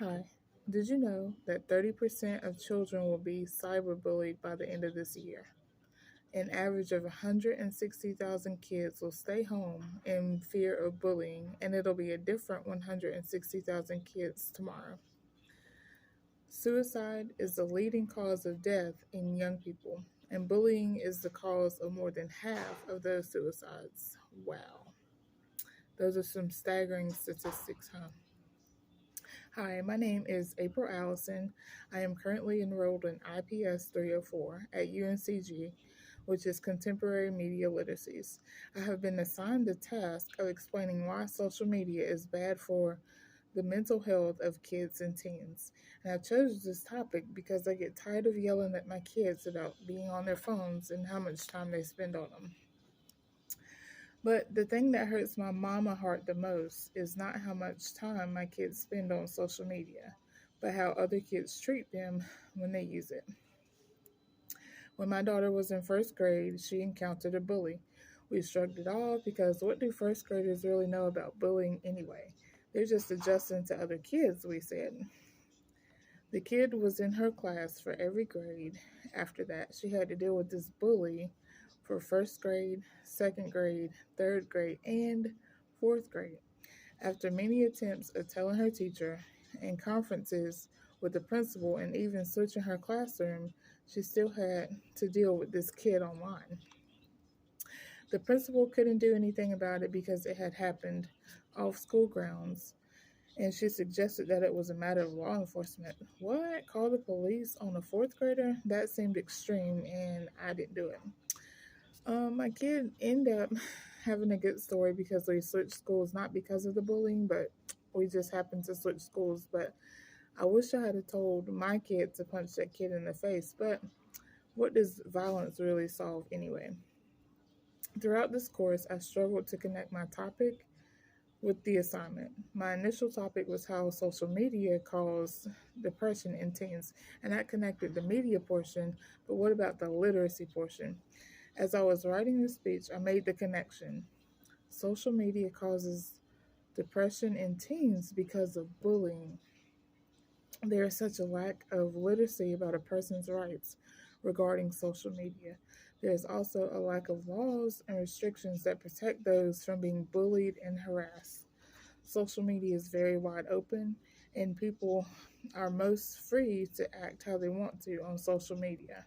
Hi. Did you know that 30% of children will be cyberbullied by the end of this year? An average of 160,000 kids will stay home in fear of bullying, and it'll be a different 160,000 kids tomorrow. Suicide is the leading cause of death in young people, and bullying is the cause of more than half of those suicides. Wow. Those are some staggering statistics, huh? Hi, my name is April Allison. I am currently enrolled in IPS 304 at UNCG, which is Contemporary Media Literacies. I have been assigned the task of explaining why social media is bad for the mental health of kids and teens. And I chose this topic because I get tired of yelling at my kids about being on their phones and how much time they spend on them. But the thing that hurts my mama heart the most is not how much time my kids spend on social media, but how other kids treat them when they use it. When my daughter was in first grade, she encountered a bully. We shrugged it off because what do first graders really know about bullying anyway? They're just adjusting to other kids, we said. The kid was in her class for every grade. After that, she had to deal with this bully for first grade, second grade, third grade, and fourth grade. After many attempts of telling her teacher and conferences with the principal and even switching her classroom, she still had to deal with this kid online. The principal couldn't do anything about it because it had happened off school grounds, and she suggested that it was a matter of law enforcement. What? Call the police on a fourth grader? That seemed extreme, and I didn't do it. My kid ended up having a good story because we switched schools, not because of the bullying, but we just happened to switch schools. But I wish I had told my kid to punch that kid in the face. But what does violence really solve anyway? Throughout this course, I struggled to connect my topic with the assignment. My initial topic was how social media caused depression in teens, and that connected the media portion, but what about the literacy portion? As I was writing the speech, I made the connection. Social media causes depression in teens because of bullying. There is such a lack of literacy about a person's rights regarding social media. There is also a lack of laws and restrictions that protect those from being bullied and harassed. Social media is very wide open, and people are most free to act how they want to on social media.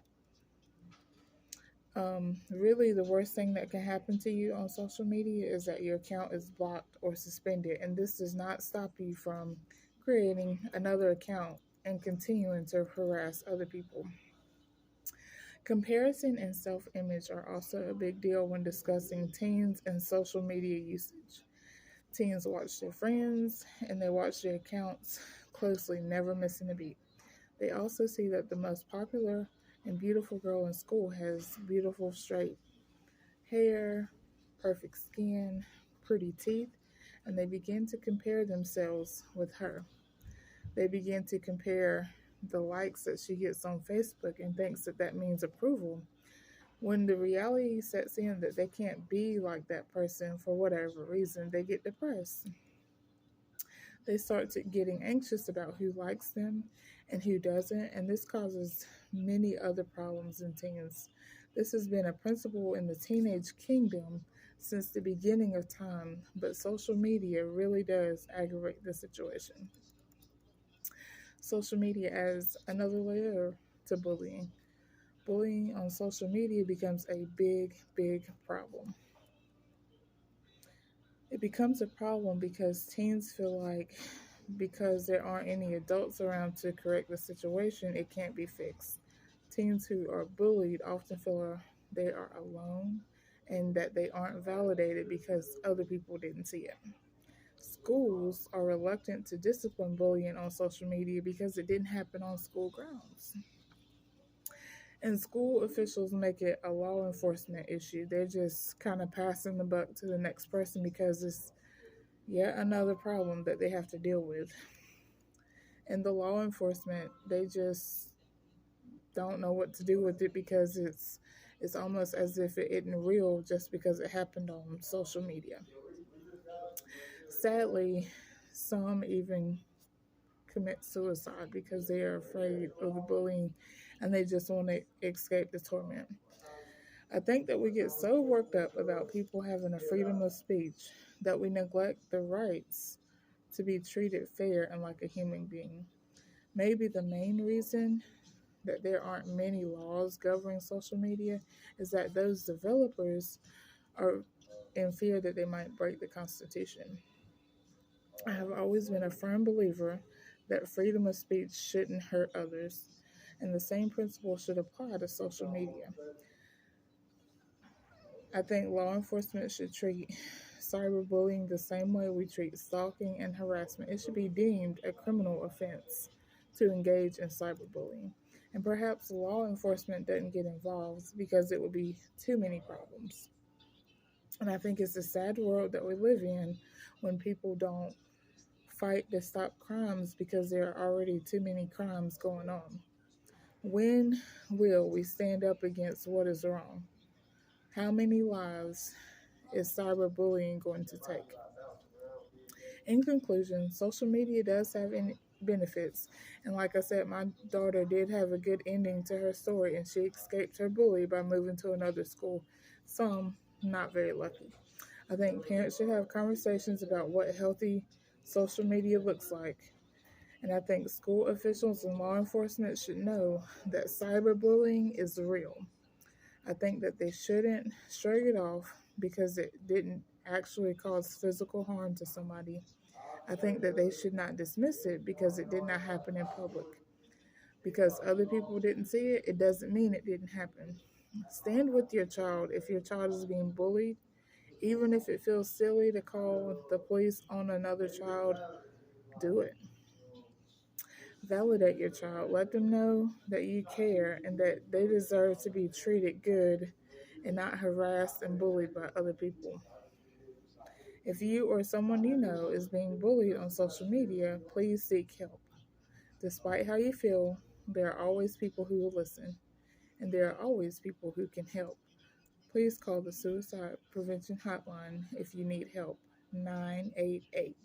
Really, the worst thing that can happen to you on social media is that your account is blocked or suspended, and this does not stop you from creating another account and continuing to harass other people. Comparison and self image are also a big deal when discussing teens and social media usage. Teens watch their friends and they watch their accounts closely, never missing a beat. They also see that the most popular and beautiful girl in school has beautiful straight hair, perfect skin, pretty teeth, and they begin to compare themselves with her. They begin to compare the likes that she gets on Facebook and thinks that that means approval. When the reality sets in that they can't be like that person for whatever reason, they get depressed. They start to getting anxious about who likes them and who doesn't, and this causes many other problems in teens. This has been a principle in the teenage kingdom since the beginning of time, but social media really does aggravate the situation. Social media adds another layer to bullying. Bullying on social media becomes a big, big problem. It becomes a problem because teens feel like because there aren't any adults around to correct the situation, it can't be fixed. Teens who are bullied often feel they are alone and that they aren't validated because other people didn't see it. Schools are reluctant to discipline bullying on social media because it didn't happen on school grounds. And school officials make it a law enforcement issue. They're just kind of passing the buck to the next person because it's yet another problem that they have to deal with. And the law enforcement, they just don't know what to do with it because it's almost as if it isn't real just because it happened on social media. Sadly, some even commit suicide because they are afraid of the bullying and they just want to escape the torment. I think that we get so worked up about people having a freedom of speech that we neglect the rights to be treated fair and like a human being. Maybe the main reason that there aren't many laws governing social media is that those developers are in fear that they might break the Constitution. I have always been a firm believer that freedom of speech shouldn't hurt others, and the same principle should apply to social media. I think law enforcement should treat cyberbullying the same way we treat stalking and harassment. It should be deemed a criminal offense to engage in cyberbullying. And perhaps law enforcement doesn't get involved because it would be too many problems. And I think it's a sad world that we live in when people don't fight to stop crimes because there are already too many crimes going on. When will we stand up against what is wrong? How many lives is cyberbullying going to take? In conclusion, social media does have benefits. And like I said, my daughter did have a good ending to her story and she escaped her bully by moving to another school. Some not very lucky. I think parents should have conversations about what healthy social media looks like. And I think school officials and law enforcement should know that cyberbullying is real. I think that they shouldn't shrug it off because it didn't actually cause physical harm to somebody. I think that they should not dismiss it because it did not happen in public. Because other people didn't see it, it doesn't mean it didn't happen. Stand with your child if your child is being bullied, even if it feels silly to call the police on another child, do it. Validate your child. Let them know that you care and that they deserve to be treated good and not harassed and bullied by other people. If you or someone you know is being bullied on social media, please seek help. Despite how you feel, there are always people who will listen, and there are always people who can help. Please call the Suicide Prevention Hotline if you need help. 988.